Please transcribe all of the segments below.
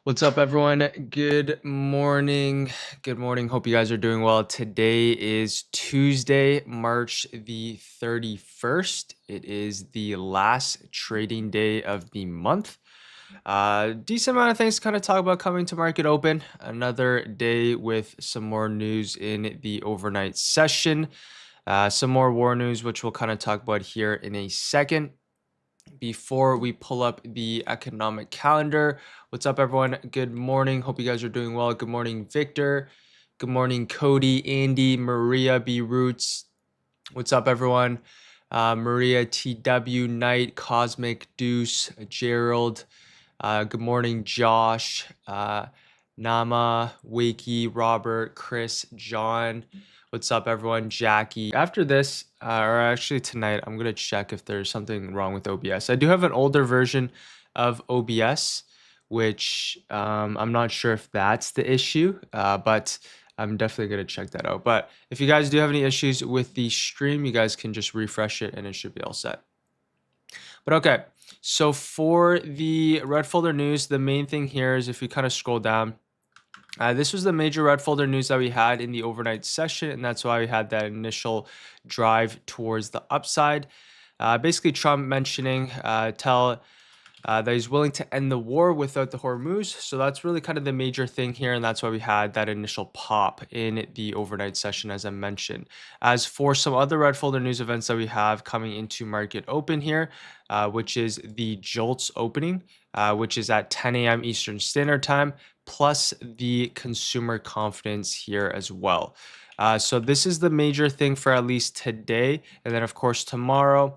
What's up, everyone? Good morning. Good morning. Hope you guys are doing well. Today is Tuesday, March the 31st. It is the last trading day of the month. Decent amount of things to kind of talk about coming to market open. Another day with some more news in the overnight session. Some more war news, which we'll kind of talk about here in a second. Before we pull up the economic calendar, what's up, everyone? Good morning. Hope you guys are doing well. Good morning, Victor. Good morning, Cody, Andy, Maria B. Roots. What's up, everyone? Maria TW, Knight, Cosmic, Deuce, Gerald. Good morning, Josh, Nama, Wakey, Robert, Chris, John. What's up, everyone? Jackie. After this, or actually tonight, I'm going to check if there's something wrong with OBS. I do have an older version of OBS, which I'm not sure if that's the issue, but I'm definitely going to check that out. But if you guys do have any issues with the stream, you guys can just refresh it and it should be all set. But okay, so for the red folder news, the main thing here is if you kind of scroll down, this was the major red folder news that we had in the overnight session, and that's why we had that initial drive towards the upside. Basically, Trump mentioning that he's willing to end the war without the Hormuz. So that's really kind of the major thing here, and that's why we had that initial pop in the overnight session, as I mentioned. As for some other red folder news events that we have coming into market open here, which is the JOLTS opening, which is at 10 a.m. Eastern Standard Time, plus the consumer confidence here as well. So this is the major thing for at least today. And then, of course, tomorrow,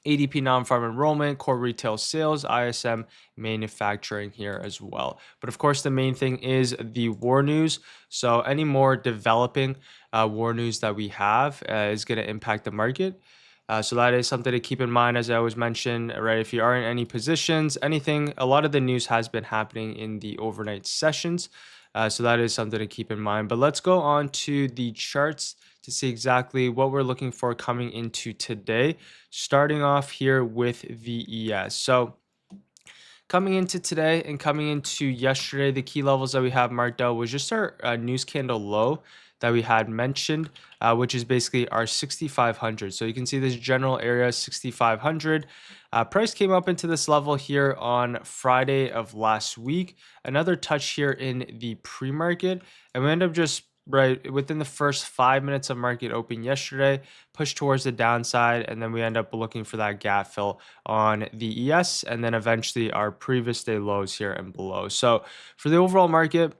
ADP non-farm enrollment, core retail sales, ISM manufacturing here as well. But of course, the main thing is the war news. So any more developing war news that we have is going to impact the market. So that is something to keep in mind, as I always mention, right? If you are in any positions, anything, a lot of the news has been happening in the overnight sessions. So that is something to keep in mind. But let's go on to the charts to see exactly what we're looking for coming into today, starting off here with VES. So coming into today and coming into yesterday, the key levels that we have marked out was just our news candle low that we had mentioned, which is basically our 6,500. So you can see this general area 6,500. Price came up into this level here on Friday of last week. Another touch here in the pre-market, and we end up just right within the first 5 minutes of market open yesterday, push towards the downside, and then we end up looking for that gap fill on the ES, and then eventually our previous day lows here and below. So for the overall market,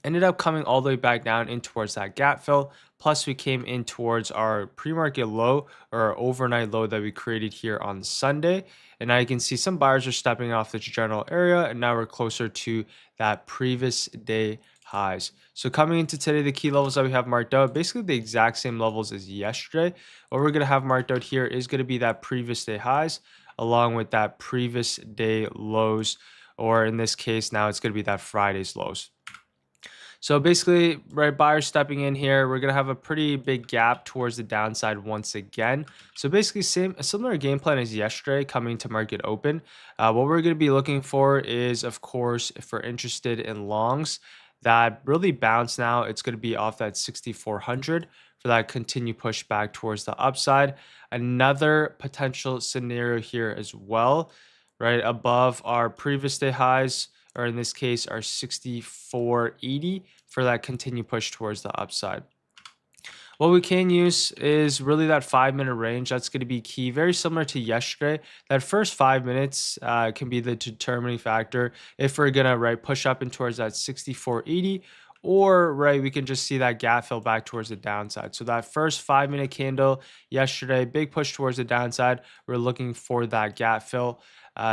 ended up coming all the way back down in towards that gap fill. Plus, we came in towards our pre-market low or our overnight low that we created here on Sunday. And now you can see some buyers are stepping off this general area, and now we're closer to that previous day highs. So coming into today, the key levels that we have marked out, basically the exact same levels as yesterday. What we're going to have marked out here is going to be that previous day highs along with that previous day lows, or in this case, now it's going to be that Friday's lows. So basically, right, buyers stepping in here, we're gonna have a pretty big gap towards the downside once again. So basically, a similar game plan as yesterday coming to market open. What we're gonna be looking for is, of course, if we're interested in longs, that really bounce now. It's gonna be off that 6,400 for that continued push back towards the upside. Another potential scenario here as well, right, above our previous day highs, or in this case, our 6,480 for that continued push towards the upside. What we can use is really that 5-minute range. That's going to be key. Very similar to yesterday. That first 5 minutes can be the determining factor if we're going to push up and towards that 6,480, or we can just see that gap fill back towards the downside. So that first 5-minute candle yesterday, big push towards the downside. We're looking for that gap fill.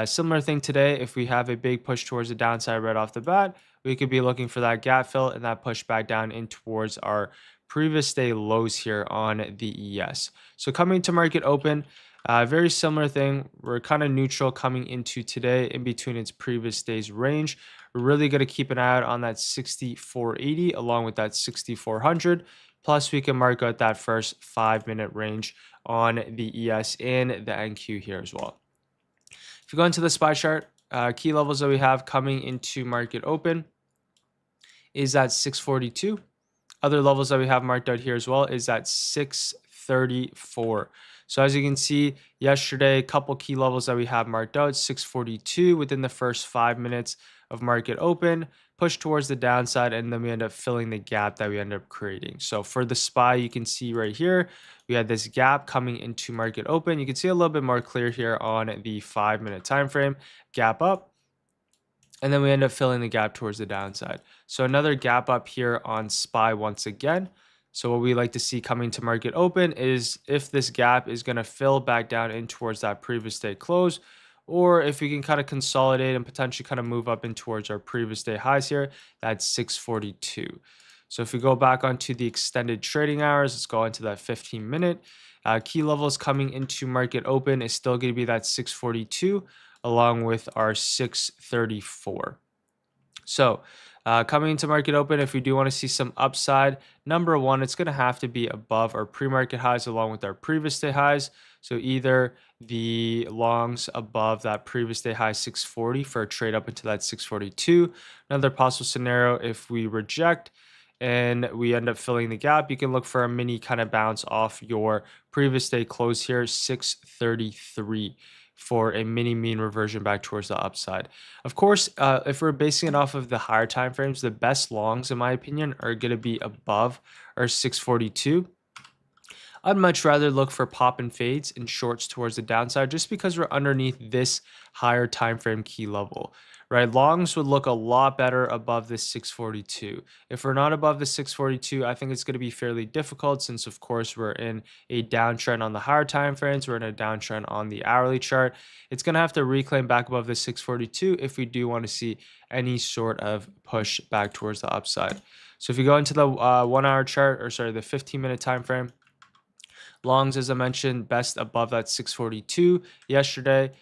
Similar thing today, if we have a big push towards the downside right off the bat, we could be looking for that gap fill and that push back down in towards our previous day lows here on the ES. So coming to market open, very similar thing. We're kind of neutral coming into today in between its previous day's range. We're really going to keep an eye out on that 6,480 along with that 6,400. Plus, we can mark out that first 5-minute range on the ES and the NQ here as well. If you go into the SPY chart, key levels that we have coming into market open is at 642. Other levels that we have marked out here as well is at 634. So as you can see, yesterday, a couple key levels that we have marked out, 642 within the first 5 minutes of market open, push towards the downside, and then we end up filling the gap that we end up creating. So for the SPY, you can see right here, we had this gap coming into market open. You can see a little bit more clear here on the 5-minute time frame, gap up, and then we end up filling the gap towards the downside. So another gap up here on SPY once again. So what we like to see coming to market open is if this gap is going to fill back down in towards that previous day close, or if we can kind of consolidate and potentially kind of move up in towards our previous day highs here, that's 642. So if we go back onto the extended trading hours, let's go into that 15-minute. Key levels coming into market open is still going to be that 642 along with our 634. So coming into market open, if we do want to see some upside, number one, it's going to have to be above our pre-market highs along with our previous day highs. So either the longs above that previous day high 640 for a trade up into that 642. Another possible scenario, if we reject and we end up filling the gap, you can look for a mini kind of bounce off your previous day close here, 633. For a mini mean reversion back towards the upside. Of course, if we're basing it off of the higher time frames, the best longs, in my opinion, are going to be above our 642. I'd much rather look for pop and fades and shorts towards the downside just because we're underneath this higher time frame key level, right? Longs would look a lot better above this 642. If we're not above the 642, I think it's going to be fairly difficult since, of course, we're in a downtrend on the higher time frames. We're in a downtrend on the hourly chart. It's going to have to reclaim back above the 642 if we do want to see any sort of push back towards the upside. So if you go into the 1 hour chart, or sorry, the 15-minute time frame, longs, as I mentioned, best above that 642 yesterday.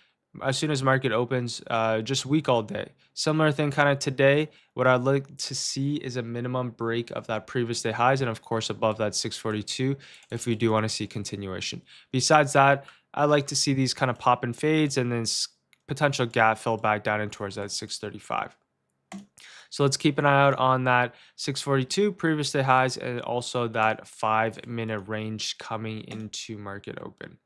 As soon as market opens, just weak all day. Similar thing kind of today. What I'd like to see is a minimum break of that previous day highs and of course above that 642 if we do want to see continuation. Besides that, I like to see these kind of pop and fades and then potential gap fill back down in towards that 635. So let's keep an eye out on that 642 previous day highs and also that 5-minute range coming into market open.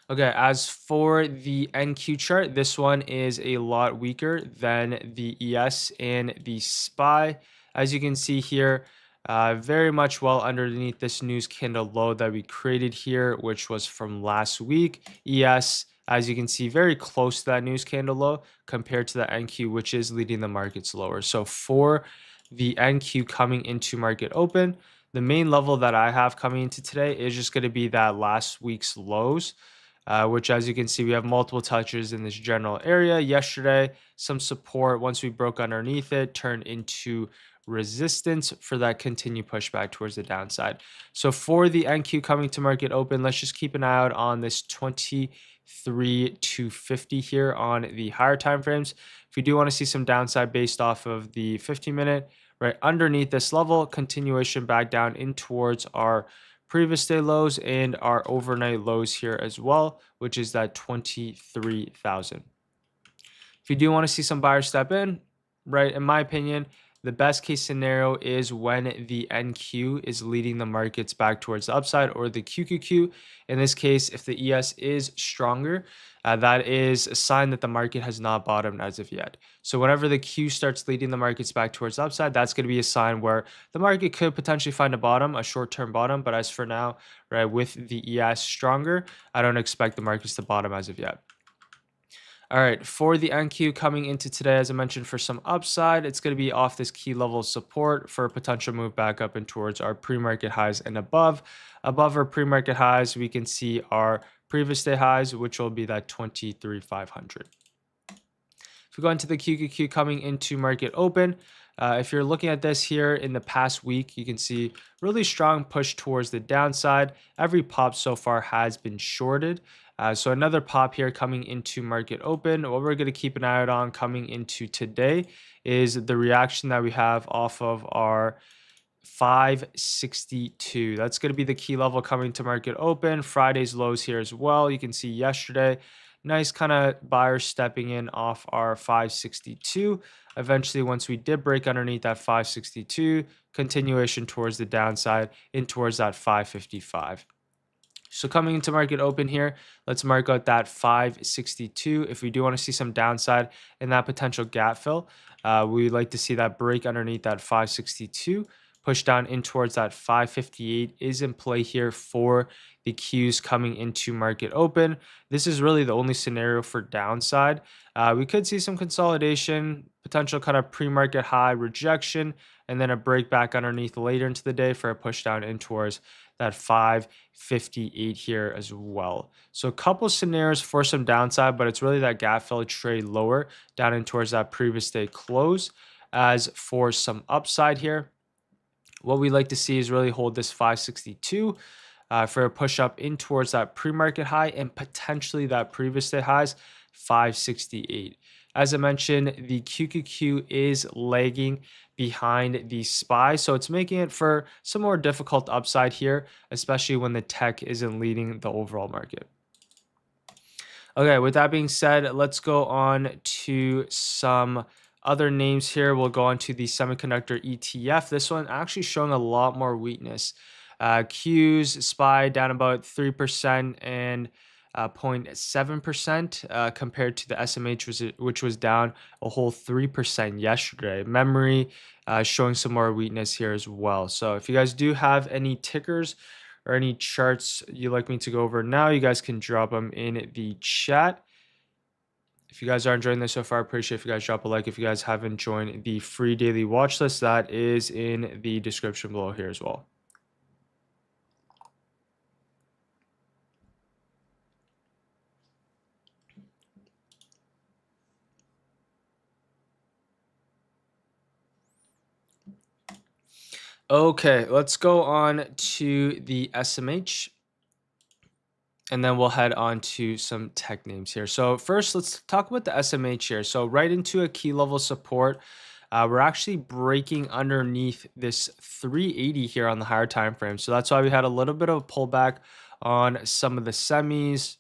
Okay, as for the NQ chart, this one is a lot weaker than the ES and the SPY. As you can see here, very much well underneath this news candle low that we created here, which was from last week. ES, as you can see, very close to that news candle low compared to the NQ, which is leading the markets lower. So for the NQ coming into market open, the main level that I have coming into today is just going to be that last week's lows. Which, as you can see, we have multiple touches in this general area. Yesterday, some support once we broke underneath it turned into resistance for that continued pushback towards the downside. So for the NQ coming to market open, let's just keep an eye out on this 23-250 here on the higher time frames. If we do want to see some downside based off of the 15-minute, right underneath this level, continuation back down in towards our previous day lows and our overnight lows here as well, which is that 23,000. If you do want to see some buyers step in, right, in my opinion, the best case scenario is when the NQ is leading the markets back towards the upside, or the QQQ. In this case, if the ES is stronger, that is a sign that the market has not bottomed as of yet. So whenever the Q starts leading the markets back towards the upside, that's going to be a sign where the market could potentially find a bottom, a short-term bottom. But as for now, right, with the ES stronger, I don't expect the markets to bottom as of yet. All right, for the NQ coming into today, as I mentioned, for some upside, it's going to be off this key level of support for a potential move back up and towards our pre-market highs and above. Above our pre-market highs, we can see our previous day highs, which will be that 23,500. If we go into the QQQ coming into market open, if you're looking at this here in the past week, you can see really strong push towards the downside. Every pop so far has been shorted. So another pop here coming into market open. What we're going to keep an eye out on coming into today is the reaction that we have off of our 562. That's going to be the key level coming to market open. Friday's lows here as well. You can see yesterday, nice kind of buyer stepping in off our 562. Eventually, once we did break underneath that 562, continuation towards the downside in towards that 555. So coming into market open here, let's mark out that 562. If we do want to see some downside in that potential gap fill, we like to see that break underneath that 562, push down in towards that 558 is in play here for the Qs coming into market open. This is really the only scenario for downside. We could see some consolidation, potential kind of pre-market high rejection, and then a break back underneath later into the day for a push down in towards that 558 here as well. So a couple scenarios for some downside, but it's really that gap fill trade lower down in towards that previous day close. As for some upside here, what we like to see is really hold this 562 for a push up in towards that pre-market high and potentially that previous day highs, 568. As I mentioned, the QQQ is lagging behind the SPY, so it's making it for some more difficult upside here, especially when the tech isn't leading the overall market. Okay, with that being said, let's go on to some other names here. We'll go on to the semiconductor ETF. This one actually showing a lot more weakness. Qs, SPY down about 3% and 0.7% compared to the SMH, which was down a whole 3% yesterday. Memory showing some more weakness here as well. So if you guys do have any tickers or any charts you'd like me to go over now, you guys can drop them in the chat. If you guys are enjoying this so far, I appreciate if you guys drop a like. If you guys haven't joined the free daily watch list, that is in the description below here as well. Okay, let's go on to the SMH, and then we'll head on to some tech names here. So first, let's talk about the SMH here. So right into a key level support. We're actually breaking underneath this 380 here on the higher time frame. So that's why we had a little bit of a pullback on some of the semis,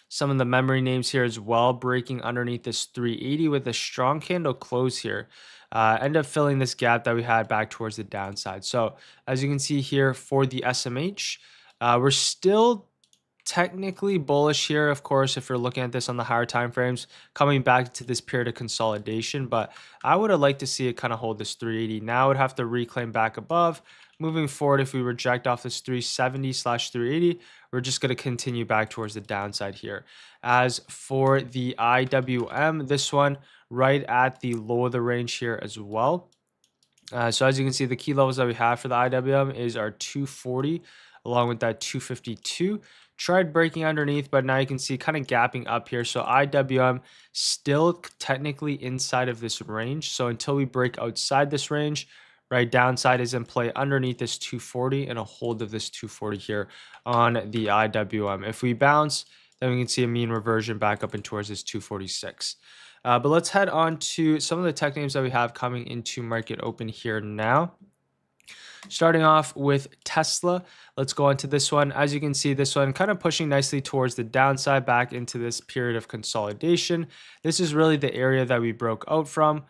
some of the memory names here as well, breaking underneath this 380 with a strong candle close here. End up filling this gap that we had back towards the downside. So as you can see here for the SMH, we're still technically bullish here, of course, if you're looking at this on the higher time frames, coming back to this period of consolidation. But I would have liked to see it kind of hold this 380. Now I would have to reclaim back above. Moving forward, if we reject off this 370/380, we're just going to continue back towards the downside here. As for the IWM, this one right at the low of the range here as well. So as you can see, the key levels that we have for the IWM is our 240 along with that 252. Tried breaking underneath, but now you can see kind of gapping up here. So IWM still technically inside of this range. So until we break outside this range, right, downside is in play underneath this 240 and a hold of this 240 here on the IWM. If we bounce, then we can see a mean reversion back up and towards this 246. But let's head on to some of the tech names that we have coming into market open here now. Starting off with Tesla, let's go on to this one. As you can see, this one kind of pushing nicely towards the downside back into this period of consolidation. This is really the area that we broke out from.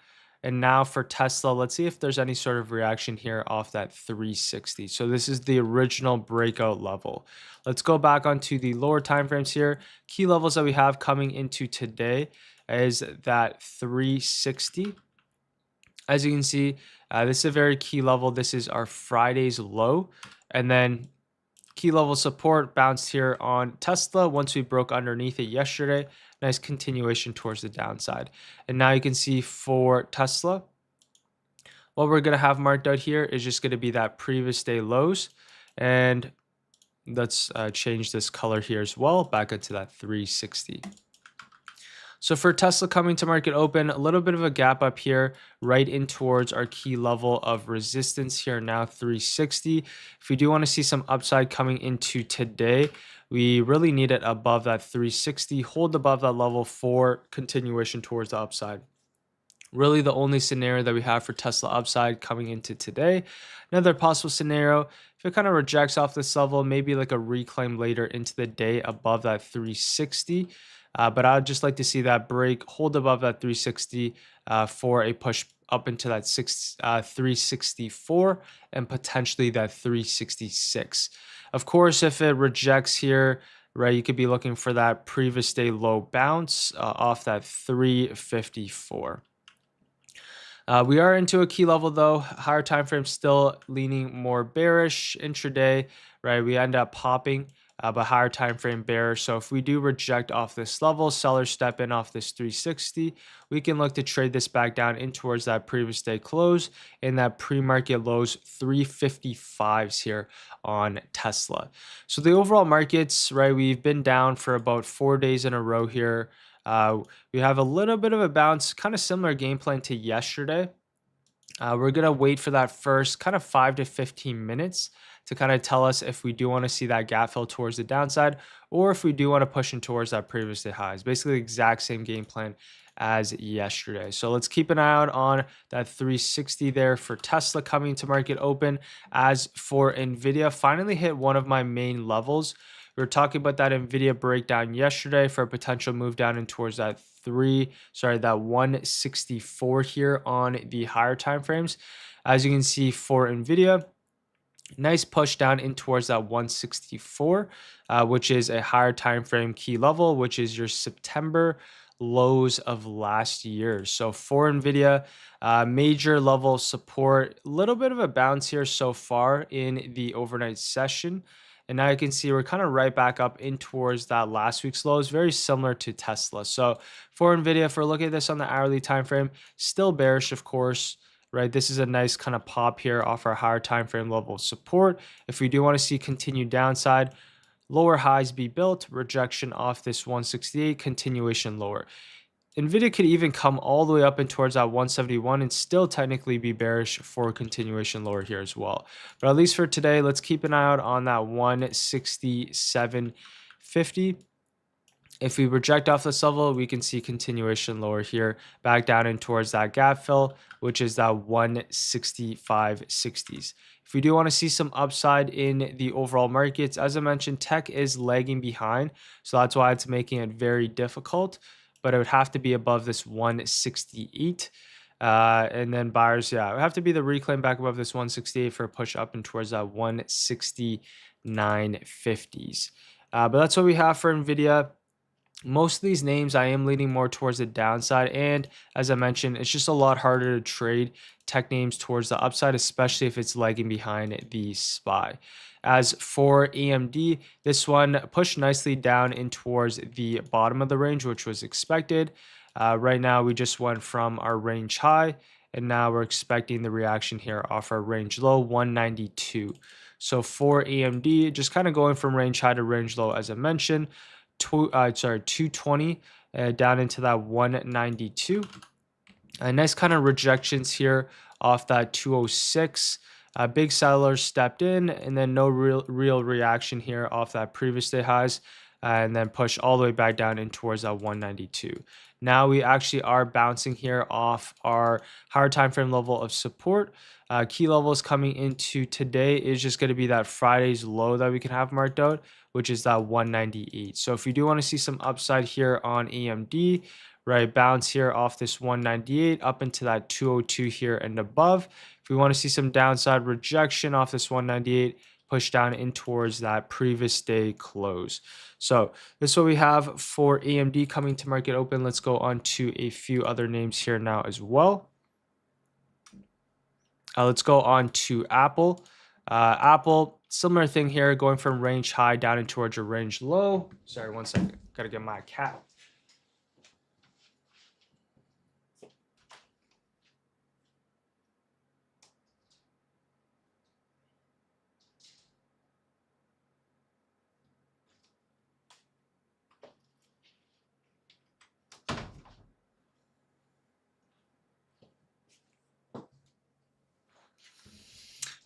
And now for Tesla, let's see if there's any sort of reaction here off that 360. So this is the original breakout level. Let's go back onto the lower time frames here. Key levels that we have coming into today is that 360. As you can see, this is a very key level. This is our Friday's low. And then key level support bounced here on Tesla once we broke underneath it yesterday. Nice continuation towards the downside. And now you can see for Tesla, what we're going to have marked out here is just going to be that previous day lows. And let's change this color here as well, back into that 360. So for Tesla coming to market open, a little bit of a gap up here, right in towards our key level of resistance here now, 360. If we do want to see some upside coming into today, we really need it above that 360, hold above that level for continuation towards the upside. Really the only scenario that we have for Tesla upside coming into today. Another possible scenario, if it kind of rejects off this level, maybe like a reclaim later into the day above that 360. But I'd just like to see that break, hold above that 360 for a push up into that 364 and potentially that 366. Of course, if it rejects here, right, you could be looking for that previous day low bounce off that 354. We are into a key level though, higher time frame still leaning more bearish intraday, right? We end up popping, but higher time frame bearish. So if we do reject off this level, sellers step in off this 360, we can look to trade this back down in towards that previous day close and that pre-market lows 355s here on Tesla. So the overall markets, right? We've been down for about 4 days in a row here. We have a little bit of a bounce, kind of similar game plan to yesterday. We're going to wait for that first kind of 5 to 15 minutes to kind of tell us if we do want to see that gap fill towards the downside or if we do want to push in towards that previous day highs. Basically the exact same game plan as yesterday. So let's keep an eye out on that 360 there for Tesla coming to market open. As for Nvidia, finally hit one of my main levels. We were talking about that Nvidia breakdown yesterday for a potential move down in towards that 164 here on the higher time frames. As you can see for Nvidia, nice push down in towards that 164, which is a higher time frame key level, which is your September lows of last year. So for Nvidia, major level support, a little bit of a bounce here so far in the overnight session. And now you can see we're kind of right back up in towards that last week's lows, very similar to Tesla. So for Nvidia, if we're looking at this on the hourly time frame, still bearish, of course, right? This is a nice kind of pop here off our higher time frame level of support. If we do want to see continued downside, lower highs be built, rejection off this 168, continuation lower. Nvidia could even come all the way up and towards that 171 and still technically be bearish for continuation lower here as well. But at least for today, let's keep an eye out on that 167.50. If we reject off this level, we can see continuation lower here, back down in towards that gap fill, which is that 165.60s. If we do want to see some upside in the overall markets, as I mentioned, tech is lagging behind. So that's why it's making it very difficult, but it would have to be above this 168. And then buyers, yeah, it would have to be the reclaim back above this 168 for a push up and towards that 169.50s. But that's what we have for Nvidia. Most of these names I am leaning more towards the downside, and as I mentioned, it's just a lot harder to trade tech names towards the upside, especially if it's lagging behind the SPY. As for AMD, this one pushed nicely down in towards the bottom of the range, which was expected. Right now we just went from our range high, and now we're expecting the reaction here off our range low, 192. So for AMD, just kind of going from range high to range low, as I mentioned, 220 down into that 192. Nice kind of rejections here off that 206. Big sellers stepped in, and then no real reaction here off that previous day highs, and then push all the way back down in towards that 192. Now we actually are bouncing here off our higher time frame level of support. Key levels coming into today is just going to be that Friday's low that we can have marked out, which is that 198. So if you do want to see some upside here on AMD, right, bounce here off this 198 up into that 202 here and above. If we want to see some downside rejection off this 198, push down in towards that previous day close. So this is what we have for AMD coming to market open. Let's go on to a few other names here now as well. Let's go on to Apple. Apple, similar thing here, going from range high down in towards your range low. Sorry, one second. Gotta get my cat.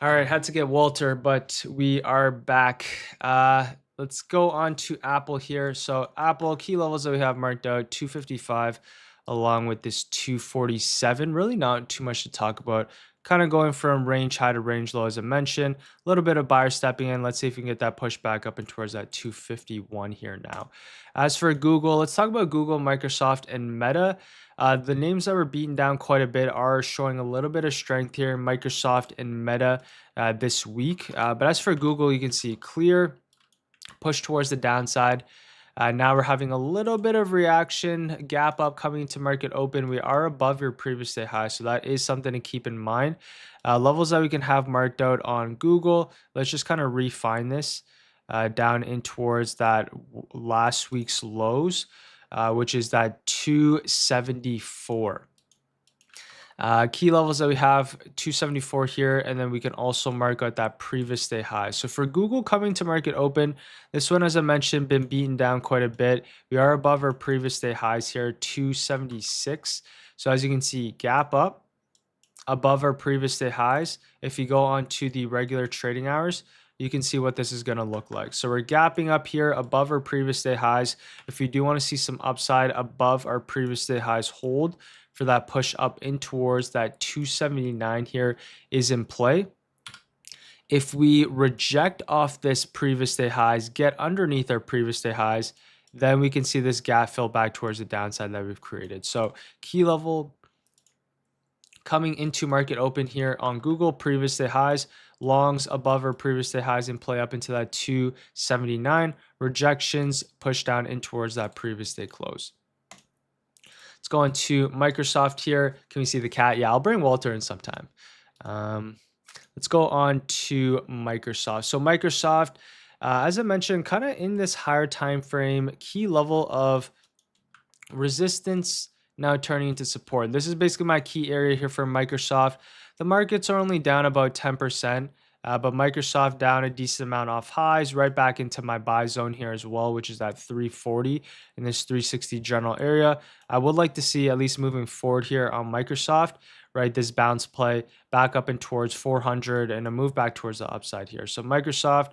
All right, had to get Walter, but we are back. Let's go on to Apple here. So Apple key levels that we have marked out, 255 along with this 247. Really not too much to talk about. Kind of going from range high to range low, as I mentioned. A little bit of buyer stepping in. Let's see if we can get that push back up and towards that 251 here now. As for Google, let's talk about Google, Microsoft, and Meta. The names that were beaten down quite a bit are showing a little bit of strength here, Microsoft and Meta this week. But as for Google, you can see clear push towards the downside. Now we're having a little bit of reaction gap up coming to market open. We are above your previous day high, so that is something to keep in mind. Levels that we can have marked out on Google. Let's just kind of refine this down in towards that last week's lows, which is that 274. Key levels that we have 274 here, and then we can also mark out that previous day high. So for Google coming to market open, this one, as I mentioned, been beaten down quite a bit. We are above our previous day highs here, 276. So as you can see, gap up above our previous day highs. If you go on to the regular trading hours, you can see what this is going to look like. So we're gapping up here above our previous day highs. If you do want to see some upside above our previous day highs, hold for that push up in towards that 279 here is in play. If we reject off this previous day highs, get underneath our previous day highs, then we can see this gap fill back towards the downside that we've created. So key level coming into market open here on Google, previous day highs, longs above our previous day highs in play up into that 279, rejections push down in towards that previous day close. Let's go on to Microsoft here. Can we see the cat? Yeah, I'll bring Walter in sometime. Let's go on to Microsoft. So Microsoft, as I mentioned, kind of in this higher time frame, key level of resistance now turning into support. This is basically my key area here for Microsoft. The markets are only down about 10%. But Microsoft down a decent amount off highs, right back into my buy zone here as well, which is that 340 in this 360 general area. I would like to see, at least moving forward here on Microsoft, right, this bounce play back up and towards 400 and a move back towards the upside here. So Microsoft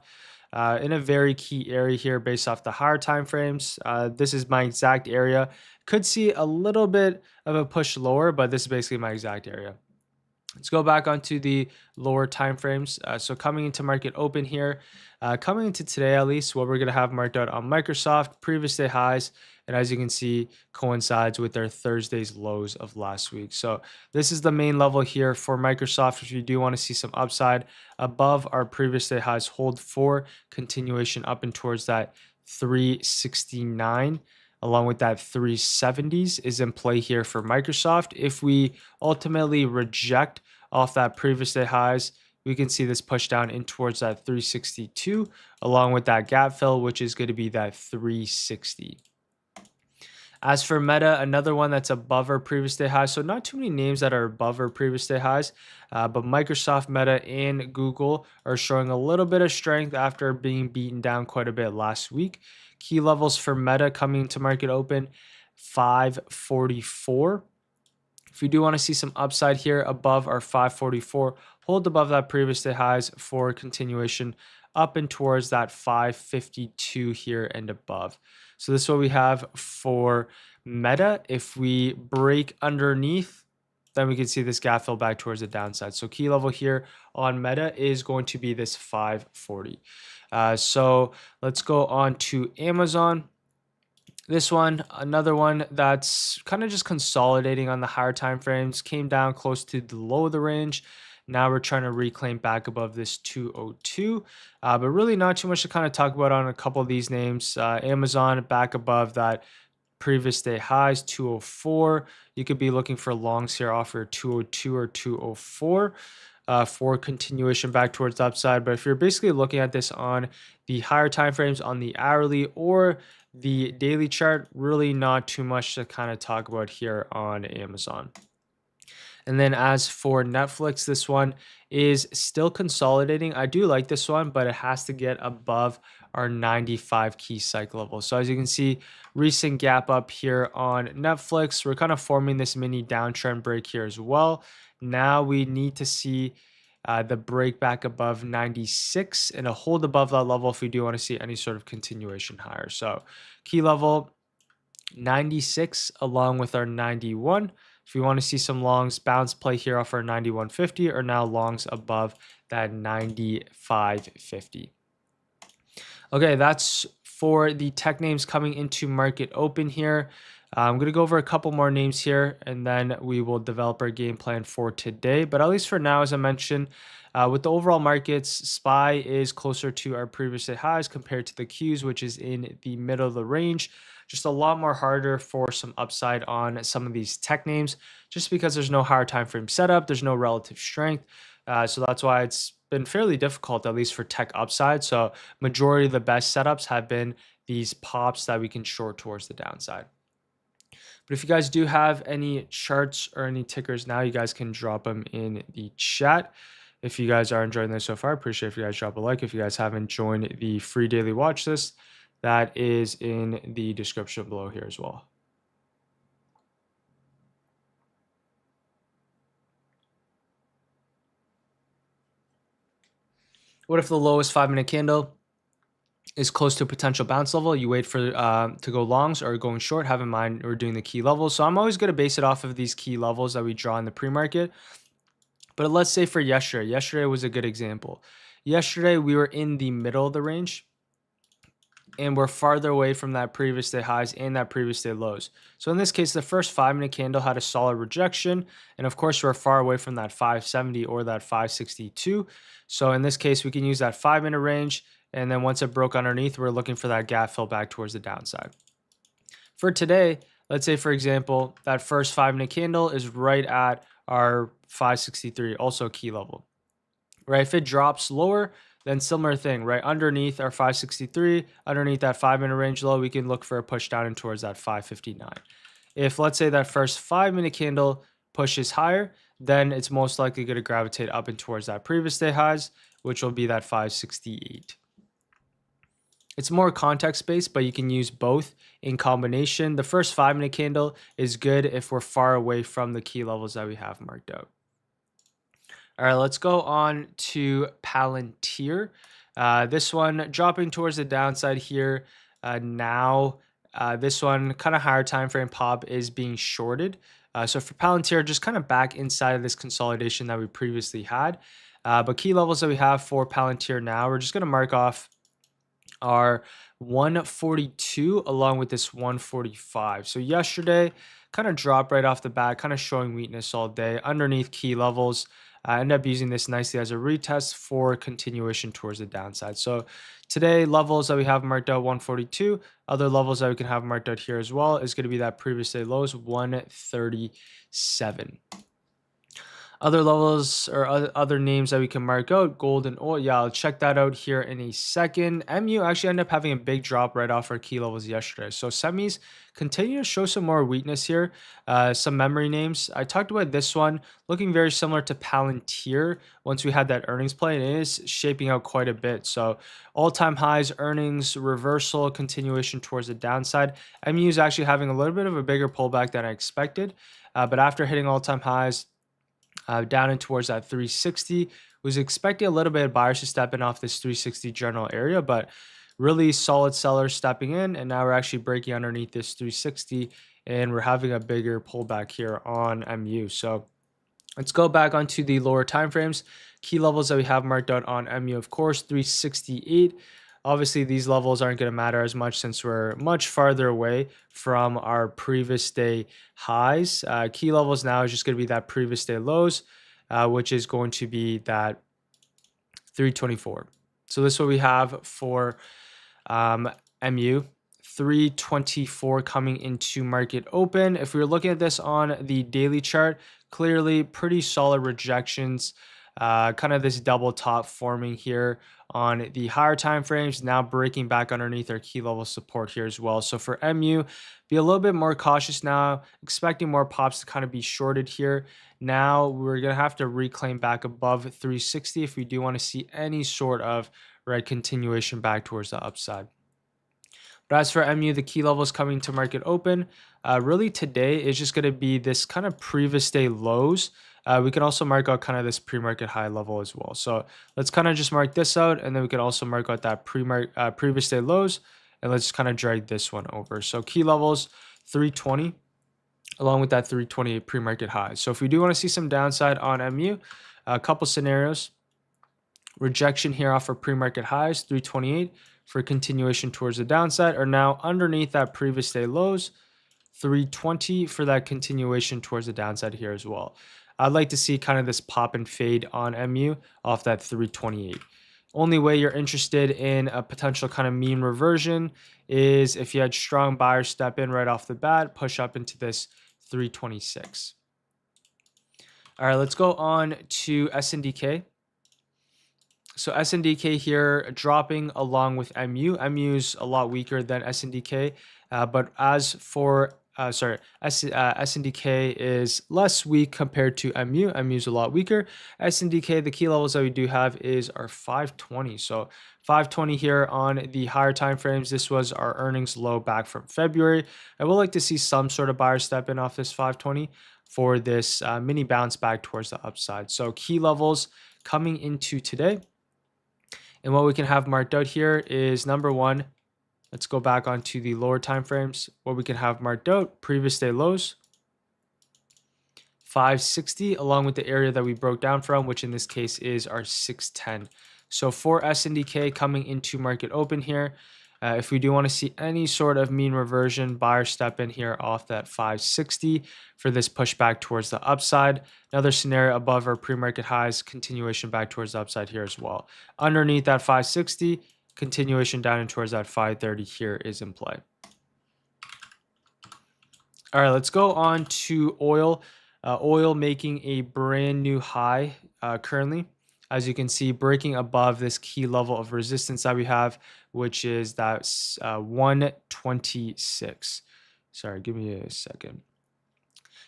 in a very key area here based off the higher time frames. This is my exact area. Could see a little bit of a push lower, but this is basically my exact area. Let's go back onto the lower time frames. So coming into market open here, coming into today at least, what we're going to have marked out on Microsoft, previous day highs, and as you can see, coincides with their Thursday's lows of last week. So this is the main level here for Microsoft. If you do want to see some upside above our previous day highs, hold for continuation up and towards that 369. Along with that 370s is in play here for Microsoft. If we ultimately reject off that previous day highs, we can see this push down in towards that 362, along with that gap fill, which is going to be that 360. As for Meta, another one that's above our previous day highs. So not too many names that are above our previous day highs, but Microsoft, Meta, and Google are showing a little bit of strength after being beaten down quite a bit last week. Key levels for Meta coming to market open, 544. If we do want to see some upside here above our 544, hold above that previous day highs for continuation up and towards that 552 here and above. So this is what we have for Meta. If we break underneath, then we can see this gap fill back towards the downside. So key level here on Meta is going to be this 540. So let's go on to Amazon. This one, another one that's kind of just consolidating on the higher time frames, came down close to the low of the range. Now we're trying to reclaim back above this 202, but really not too much to kind of talk about on a couple of these names. Amazon back above that previous day highs, 204. You could be looking for longs here off your 202 or 204 for continuation back towards the upside. But if you're basically looking at this on the higher time frames on the hourly or the daily chart, really not too much to kind of talk about here on Amazon. And then as for Netflix, this one is still consolidating. I do like this one, but it has to get above our 95 key cycle level. So as you can see, recent gap up here on Netflix. We're kind of forming this mini downtrend break here as well. Now we need to see the break back above 96 and a hold above that level if we do want to see any sort of continuation higher. So key level 96 along with our 91. If we want to see some longs bounce play here off our 91.50, or now longs above that 95.50. Okay, that's for the tech names coming into market open here. I'm going to go over a couple more names here, and then we will develop our game plan for today. But at least for now, as I mentioned, with the overall markets, SPY is closer to our previous day highs compared to the Qs, which is in the middle of the range. Just a lot more harder for some upside on some of these tech names, just because there's no higher time frame setup, there's no relative strength. So that's why it's been fairly difficult, at least for tech upside. So majority of the best setups have been these pops that we can short towards the downside. But if you guys do have any charts or any tickers now, you guys can drop them in the chat. If you guys are enjoying this so far, I appreciate if you guys drop a like. If you guys haven't joined the free daily watch list, that is in the description below here as well. What if the lowest 5-minute candle is close to a potential bounce level? You wait for to go longs or going short. Have in mind we're doing the key levels. So I'm always going to base it off of these key levels that we draw in the pre-market. But let's say for yesterday was a good example. Yesterday we were in the middle of the range, and we're farther away from that previous day highs and that previous day lows. So in this case, the first 5-minute candle had a solid rejection. And of course, we're far away from that 570 or that 562. So in this case, we can use that 5-minute range. And then once it broke underneath, we're looking for that gap fill back towards the downside. For today, let's say, for example, that first 5-minute candle is right at our 563, also a key level, right? If it drops lower, then similar thing, right? Underneath our 563, underneath that 5-minute range low, we can look for a push down and towards that 559. If let's say that first 5-minute candle pushes higher, then it's most likely going to gravitate up and towards that previous day highs, which will be that 568. It's more context based, but you can use both in combination. The first 5-minute candle is good if we're far away from the key levels that we have marked out. All right, let's go on to Palantir. This one dropping towards the downside here. This one kind of higher time frame pop is being shorted. So for Palantir, just kind of back inside of this consolidation that we previously had. But key levels that we have for Palantir now, we're just going to mark off our 142 along with this 145. So yesterday kind of dropped right off the bat, kind of showing weakness all day underneath key levels. I end up using this nicely as a retest for continuation towards the downside. So today, levels that we have marked out 142, other levels that we can have marked out here as well is going to be that previous day lows 137. Other levels or other names that we can mark out, gold and oil. Yeah, I'll check that out here in a second. MU actually ended up having a big drop right off our key levels yesterday. So semis continue to show some more weakness here. Some memory names. I talked about this one looking very similar to Palantir once we had that earnings play, and it is shaping out quite a bit. So all-time highs, earnings, reversal, continuation towards the downside. MU is actually having a little bit of a bigger pullback than I expected. But after hitting all-time highs, down and towards that 360, was expecting a little bit of buyers to step in off this 360 general area, but really solid sellers stepping in, and now we're actually breaking underneath this 360, and we're having a bigger pullback here on MU. So let's go back onto the lower time frames. Key levels that we have marked out on MU, of course, 368. Obviously, these levels aren't going to matter as much since we're much farther away from our previous day highs. Key levels now is just going to be that previous day lows, which is going to be that 324. So this is what we have for MU. 324 coming into market open. If we were looking at this on the daily chart, clearly pretty solid rejections. Kind of this double top forming here on the higher time frames, now breaking back underneath our key level support here as well. So for MU, be a little bit more cautious now, expecting more pops to kind of be shorted here. Now we're going to have to reclaim back above 360 if we do want to see any sort of continuation back towards the upside. But as for MU, the key levels coming to market open, really today is just going to be this kind of previous day lows. We can also mark out kind of this pre-market high level as well. So let's kind of just mark this out, and then we can also mark out that previous day lows, and let's kind of drag this one over. So key levels 320, along with that 328 pre-market high. So if we do want to see some downside on MU, a couple scenarios. Rejection here off of pre-market highs, 328 for continuation towards the downside, or now underneath that previous day lows, 320 for that continuation towards the downside here as well. I'd like to see kind of this pop and fade on MU off that 328. Only way you're interested in a potential kind of mean reversion is if you had strong buyers step in right off the bat, push up into this 326. All right, let's go on to SNDK. So SNDK here dropping along with MU. MU's a lot weaker than SNDK, but as for SNDK is less weak compared to MU. MU's a lot weaker. SNDK, the key levels that we do have is our 520. So 520 here on the higher time frames. This was our earnings low back from February. I would like to see some sort of buyer step in off this 520 for this mini bounce back towards the upside. So key levels coming into today. And what we can have marked out here is number one, let's go back onto the lower time frames. What we can have marked out, previous day lows, 560, along with the area that we broke down from, which in this case is our 610. So for SNDK coming into market open here, if we do want to see any sort of mean reversion, buyer step in here off that 560 for this pushback towards the upside. Another scenario above our pre-market highs, continuation back towards the upside here as well. Underneath that 560, continuation down and towards that 530 here is in play. All right, let's go on to oil. Oil making a brand new high currently. As you can see, breaking above this key level of resistance that we have, which is that 126. Sorry, give me a second.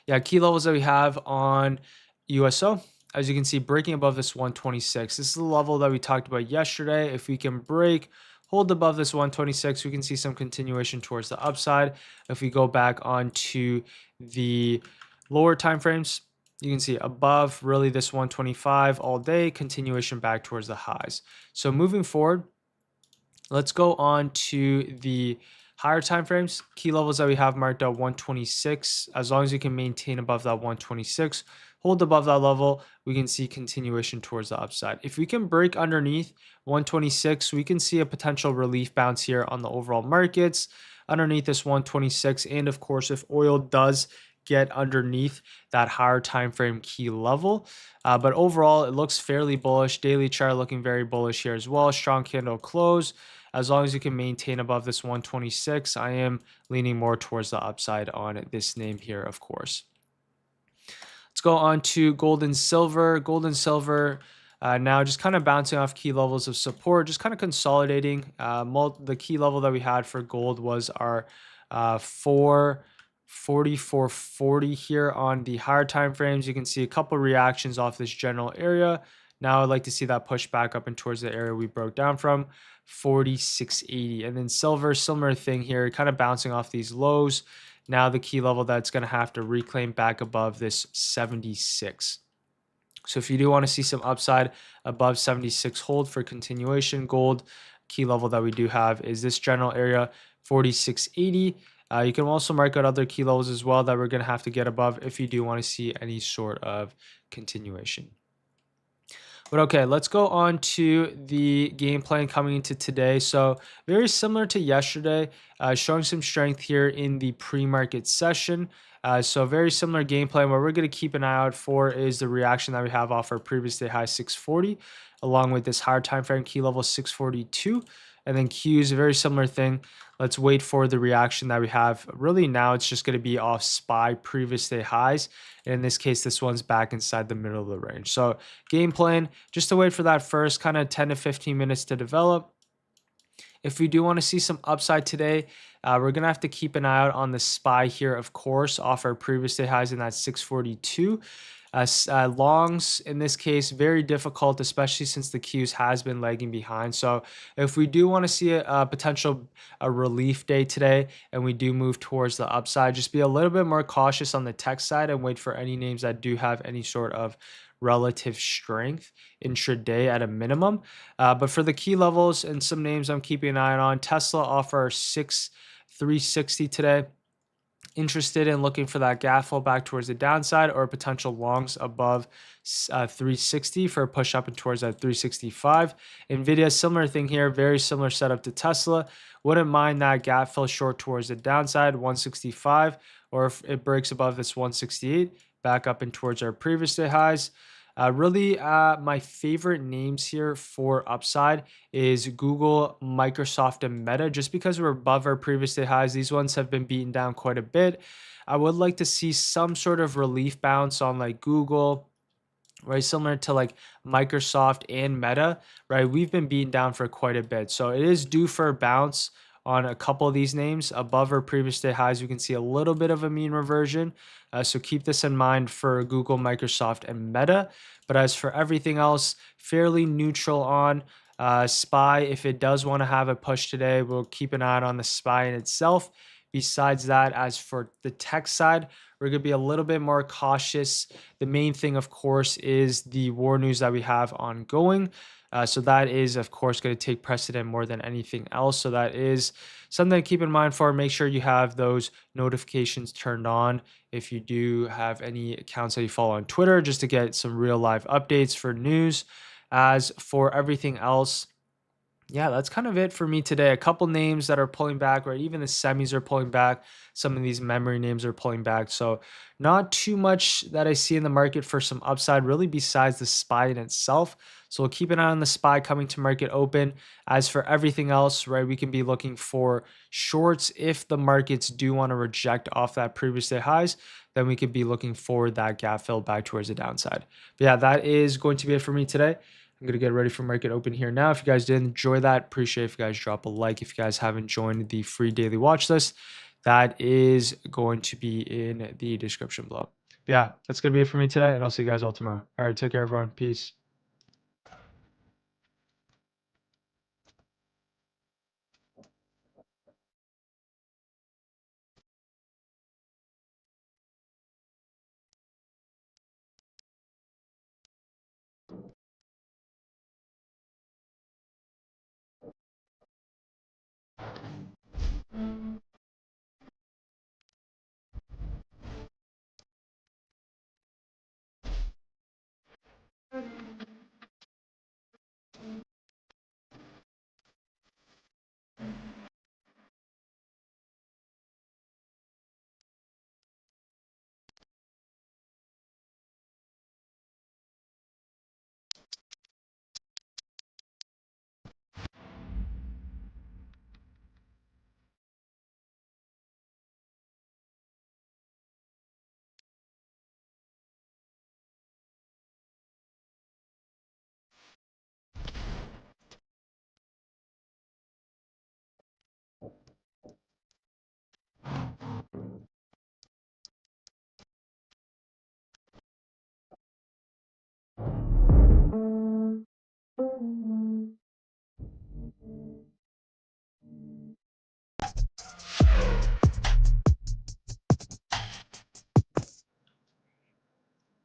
Yeah, key levels that we have on USO. As you can see, breaking above this 126. This is the level that we talked about yesterday. If we can break, hold above this 126, we can see some continuation towards the upside. If we go back onto the lower time frames, you can see above really this 125 all day, continuation back towards the highs. So moving forward, let's go on to the higher time frames. Key levels that we have marked out 126. As long as you can maintain above that 126, hold above that level, we can see continuation towards the upside. If we can break underneath 126, we can see a potential relief bounce here on the overall markets underneath this 126. And of course, if oil does get underneath that higher time frame key level, but overall it looks fairly bullish. Daily chart looking very bullish here as well. Strong candle close. As long as you can maintain above this 126, I am leaning more towards the upside on this name here, of course. Let's go on to gold and silver. Gold and silver now just kind of bouncing off key levels of support, just kind of consolidating. The key level that we had for gold was our 440 here on the higher time frames. You can see a couple reactions off this general area. Now I'd like to see that push back up and towards the area we broke down from, 4680. And then silver, similar thing here, kind of bouncing off these lows. Now the key level that's going to have to reclaim back above this 76. So if you do want to see some upside above 76, hold for continuation. Gold key level that we do have is this general area, 4680. You can also mark out other key levels as well that we're going to have to get above if you do want to see any sort of continuation. But okay, let's go on to the game plan coming into today. So very similar to yesterday, showing some strength here in the pre-market session. So very similar game plan. What we're going to keep an eye out for is the reaction that we have off our previous day high 640, along with this higher time frame key level 642. And then Q is a very similar thing. Let's wait for the reaction that we have. Really now it's just going to be off SPY previous day highs. And in this case, this one's back inside the middle of the range. So game plan, just to wait for that first kind of 10 to 15 minutes to develop. If we do want to see some upside today, we're going to have to keep an eye out on the SPY here, of course, off our previous day highs in that 642. Longs in this case very difficult, especially since the Qs has been lagging behind. So if we do want to see a potential relief day today and we do move towards the upside, just be a little bit more cautious on the tech side and wait for any names that do have any sort of relative strength intraday at a minimum. But for the key levels and some names I'm keeping an eye on, Tesla offer 360 today. interested in looking for that gap fill back towards the downside or potential longs above 360 for a push up and towards that 365. Nvidia, similar thing here, very similar setup to Tesla. Wouldn't mind that gap fill short towards the downside, 165, or if it breaks above this 168, back up and towards our previous day highs. Really, my favorite names here for upside is Google, Microsoft, and Meta. Just because we're above our previous day highs, these ones have been beaten down quite a bit. I would like to see some sort of relief bounce on like Google, right? Similar to like Microsoft and Meta, right? We've been beaten down for quite a bit. So it is due for a bounce on a couple of these names above our previous day highs. We can see a little bit of a mean reversion. So keep this in mind for Google, Microsoft, and Meta. But as for everything else, fairly neutral on SPY. If it does want to have a push today, we'll keep an eye on the SPY in itself. Besides that, as for the tech side, we're going to be a little bit more cautious. The main thing, of course, is the war news that we have ongoing. So that is, of course, going to take precedent more than anything else. So that is something to keep in mind for. Make sure you have those notifications turned on if you do have any accounts that you follow on Twitter, just to get some real live updates for news. As for everything else, yeah, that's kind of it for me today. A couple names that are pulling back, right? Even the semis are pulling back. Some of these memory names are pulling back. So not too much that I see in the market for some upside, really, besides the SPY in itself. So we'll keep an eye on the SPY coming to market open. As for everything else, right, we can be looking for shorts if the markets do want to reject off that previous day highs. Then we could be looking for that gap fill back towards the downside. But yeah, that is going to be it for me today. I'm going to get ready for market open here now. If you guys did enjoy that, appreciate if you guys drop a like. If you guys haven't joined the free daily watch list, that is going to be in the description below. But yeah, that's going to be it for me today, and I'll see you guys all tomorrow. All right, take care, everyone. Peace.